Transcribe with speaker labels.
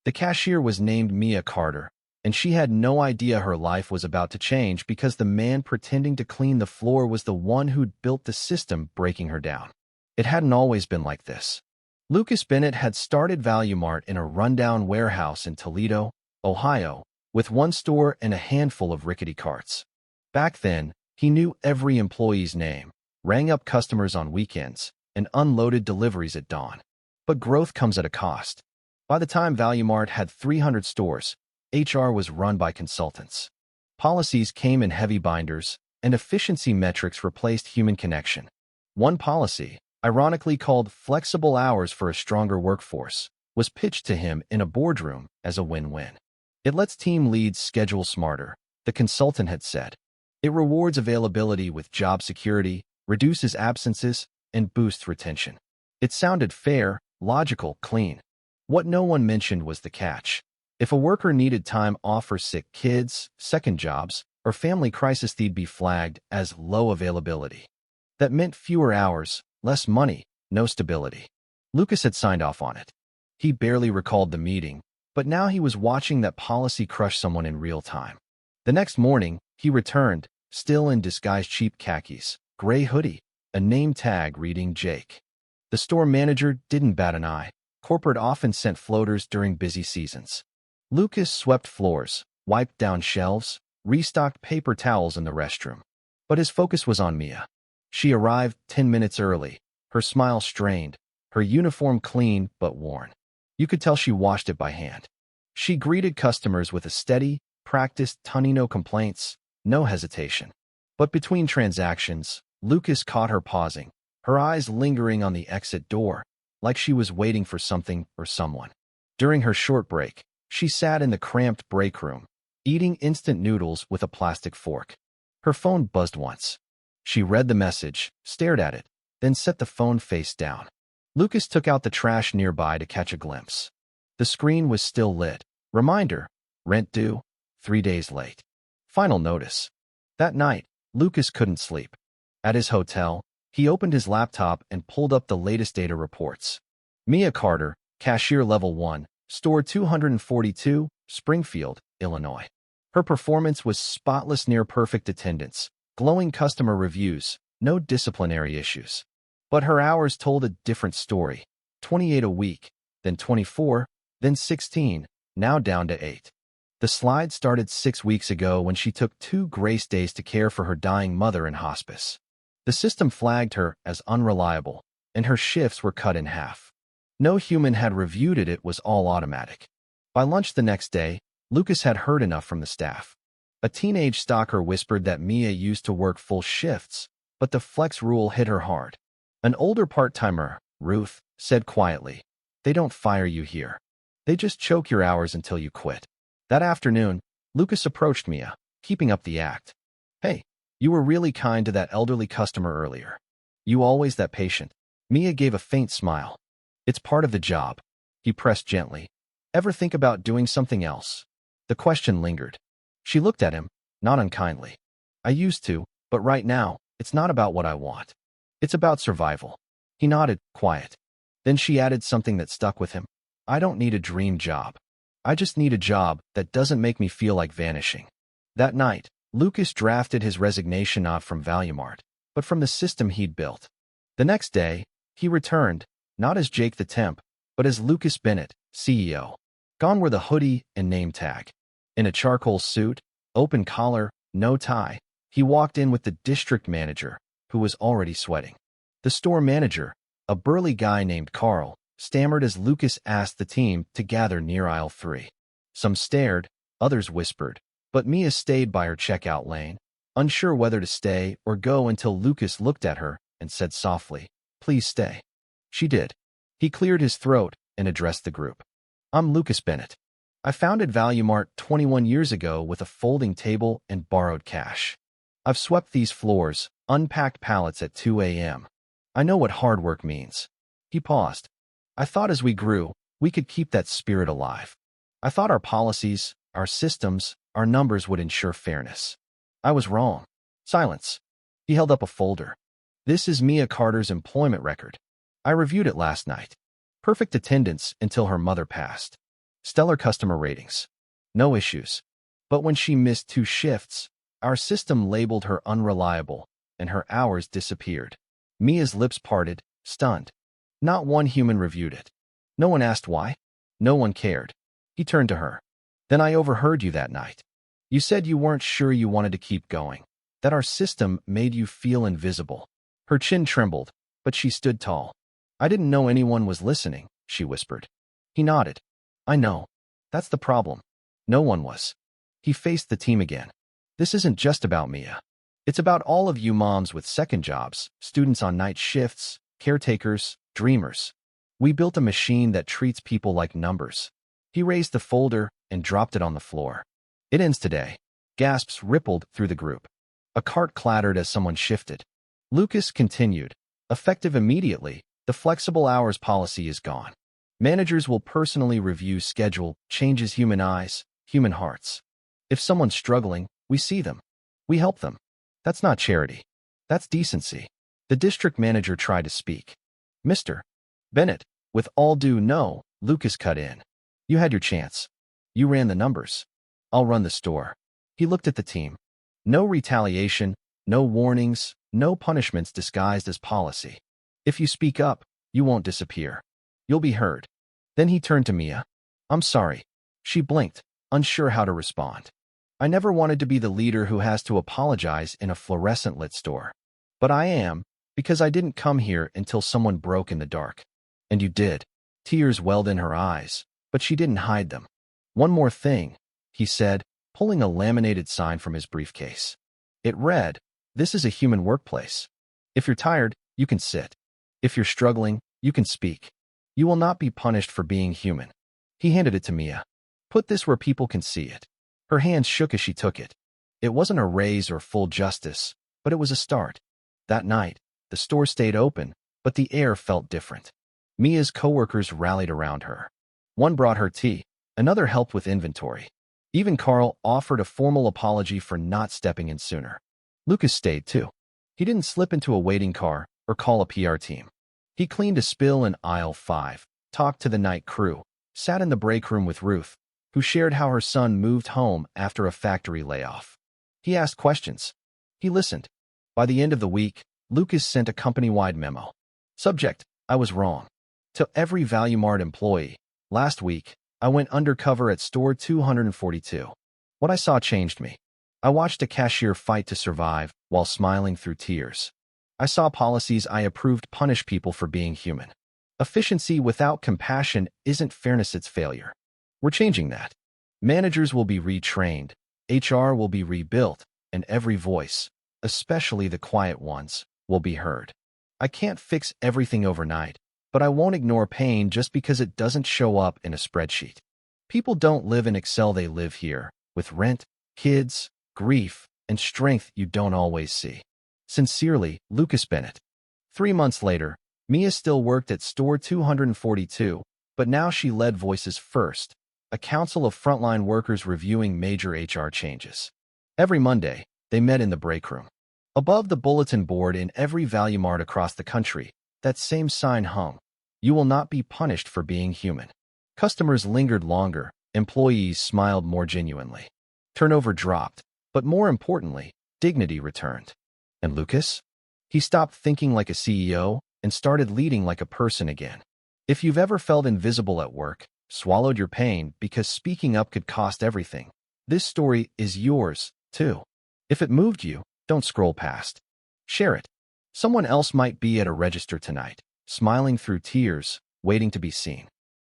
Speaker 1: The cashier was named Mia Carter, and she had no idea her life was about to change because the man pretending to clean the floor was the one who'd built the system breaking her down. It hadn't always been like this. Lucas Bennett had started Value Mart in a rundown warehouse in Toledo, Ohio, with one store and a handful of rickety carts. Back then, he knew every employee's name, rang up customers on weekends, and unloaded deliveries at dawn. But growth comes at a cost. By the time Value Mart had 300 stores, HR was run by consultants. Policies came in heavy binders, and efficiency metrics replaced human connection. One policy, ironically called flexible hours for a stronger workforce, was pitched to him in a boardroom as a win-win. It lets team leads schedule smarter, the consultant had said. It rewards availability with job security, reduces absences, and boosts retention. It sounded fair, logical, clean. What no one mentioned was the catch. If a worker needed time off for sick kids, second jobs, or family crisis, they'd be flagged as low availability. That meant fewer hours, less money, no stability. Lucas had signed off on it. He barely recalled the meeting, but now he was watching that policy crush someone in real time. The next morning, he returned, still in disguised cheap khakis, gray hoodie, a name tag reading Jake. The store manager didn't bat an eye. Corporate often sent floaters during busy seasons. Lucas swept floors, wiped down shelves, restocked paper towels in the restroom. But his focus was on Mia. She arrived 10 minutes early, her smile strained, her uniform clean but worn. You could tell she washed it by hand. She greeted customers with a steady, practiced tone, no complaints, no hesitation. But between transactions, Lucas caught her pausing, her eyes lingering on the exit door, like she was waiting for something or someone. During her short break, she sat in the cramped break room, eating instant noodles with a plastic fork. Her phone buzzed once. She read the message, stared at it, then set the phone face down. Lucas took out the trash nearby to catch a glimpse. The screen was still lit. Reminder, rent due, 3 days late. Final notice. That night, Lucas couldn't sleep. At his hotel, he opened his laptop and pulled up the latest data reports. Mia Carter, cashier level 1, store 242, Springfield, Illinois. Her performance was spotless, near perfect attendance, glowing customer reviews, no disciplinary issues. But her hours told a different story. 28 a week, then 24, then 16, now down to 8. The slide started 6 weeks ago when she took 2 grace days to care for her dying mother in hospice. The system flagged her as unreliable, and her shifts were cut in half. No human had reviewed it, it was all automatic. By lunch the next day, Lucas had heard enough from the staff. A teenage stalker whispered that Mia used to work full shifts, but the flex rule hit her hard. An older part-timer, Ruth, said quietly, "They don't fire you here. They just choke your hours until you quit." That afternoon, Lucas approached Mia, keeping up the act. "Hey, you were really kind to that elderly customer earlier. You always that patient." Mia gave a faint smile. "It's part of the job." He pressed gently. "Ever think about doing something else?" The question lingered. She looked at him, not unkindly. "I used to, but right now, it's not about what I want. It's about survival." He nodded, quiet. Then she added something that stuck with him. "I don't need a dream job. I just need a job that doesn't make me feel like vanishing." That night, Lucas drafted his resignation not from Value Mart, but from the system he'd built. The next day, he returned, not as Jake the temp, but as Lucas Bennett, CEO. Gone were the hoodie and name tag. In a charcoal suit, open collar, no tie, he walked in with the district manager, who was already sweating. The store manager, a burly guy named Carl, stammered as Lucas asked the team to gather near aisle 3. Some stared, others whispered, but Mia stayed by her checkout lane, unsure whether to stay or go until Lucas looked at her and said softly, "Please stay." She did. He cleared his throat and addressed the group. "I'm Lucas Bennett. I founded Value Mart 21 years ago with a folding table and borrowed cash. I've swept these floors, unpacked pallets at 2 a.m. I know what hard work means." He paused. "I thought as we grew, we could keep that spirit alive. I thought our policies, our systems, our numbers would ensure fairness. I was wrong." Silence. He held up a folder. "This is Mia Carter's employment record. I reviewed it last night. Perfect attendance until her mother passed. stellar customer ratings, no issues. But when she missed 2 shifts, our system labeled her unreliable, and her hours disappeared. Mia's lips parted, stunned. Not one human reviewed it. No one asked why. No one cared. He turned to her. Then I overheard you that night. You said you weren't sure you wanted to keep going, that our system made you feel invisible. Her chin trembled, but she stood tall. I didn't know anyone was listening, she whispered. He nodded. I know. That's the problem. No one was. He faced the team again. This isn't just about Mia. It's about all of you moms with second jobs, students on night shifts, caretakers, dreamers. We built a machine that treats people like numbers. He raised the folder and dropped it on the floor. It ends today. Gasps rippled through the group. A cart clattered as someone shifted. Lucas continued. Effective immediately, the flexible hours policy is gone. Managers will personally review schedule, changes human eyes, human hearts. If someone's struggling, we see them. We help them. That's not charity. That's decency. The district manager tried to speak. Mr. Bennett, with all due no, Lucas cut in. You had your chance. You ran the numbers. I'll run the store. He looked at the team. No retaliation, no warnings, no punishments disguised as policy. If you speak up, you won't disappear. You'll be heard. Then he turned to Mia. I'm sorry. She blinked, unsure how to respond. I never wanted to be the leader who has to apologize in a fluorescent-lit store. But I am, because I didn't come here until someone broke in the dark. And you did. Tears welled in her eyes, but she didn't hide them. One more thing, he said, pulling a laminated sign from his briefcase. It read, This is a human workplace. If you're tired, you can sit. If you're struggling, you can speak. You will not be punished for being human. He handed it to Mia. Put this where people can see it. Her hands shook as she took it. It wasn't a raise or full justice, but it was a start. That night, the store stayed open, but the air felt different. Mia's coworkers rallied around her. One brought her tea, another helped with inventory. Even Carl offered a formal apology for not stepping in sooner. Lucas stayed too. He didn't slip into a waiting car or call a PR team. He cleaned a spill in aisle 5, talked to the night crew, sat in the break room with Ruth, who shared how her son moved home after a factory layoff. He asked questions. He listened. By the end of the week, Lucas sent a company-wide memo. Subject, I was wrong. To every Value Mart employee, last week, I went undercover at store 242. What I saw changed me. I watched a cashier fight to survive while smiling through tears. I saw policies I approved punish people for being human. Efficiency without compassion isn't fairness, it's failure. We're changing that. Managers will be retrained, HR will be rebuilt, and every voice, especially the quiet ones, will be heard. I can't fix everything overnight, but I won't ignore pain just because it doesn't show up in a spreadsheet. People don't live in Excel, they live here, with rent, kids, grief, and strength you don't always see. Sincerely, Lucas Bennett. 3 months later, Mia still worked at store 242, but now she led Voices First, a council of frontline workers reviewing major HR changes. Every Monday, they met in the break room. Above the bulletin board in every Value Mart across the country, that same sign hung. You will not be punished for being human. Customers lingered longer, employees smiled more genuinely. Turnover dropped, but more importantly, dignity returned. And Lucas? He stopped thinking like a CEO and started leading like a person again. If you've ever felt invisible at work, swallowed your pain because speaking up could cost everything, this story is yours, too. If it moved you, don't scroll past. Share it. Someone else might be at a register tonight, smiling through tears, waiting to be seen.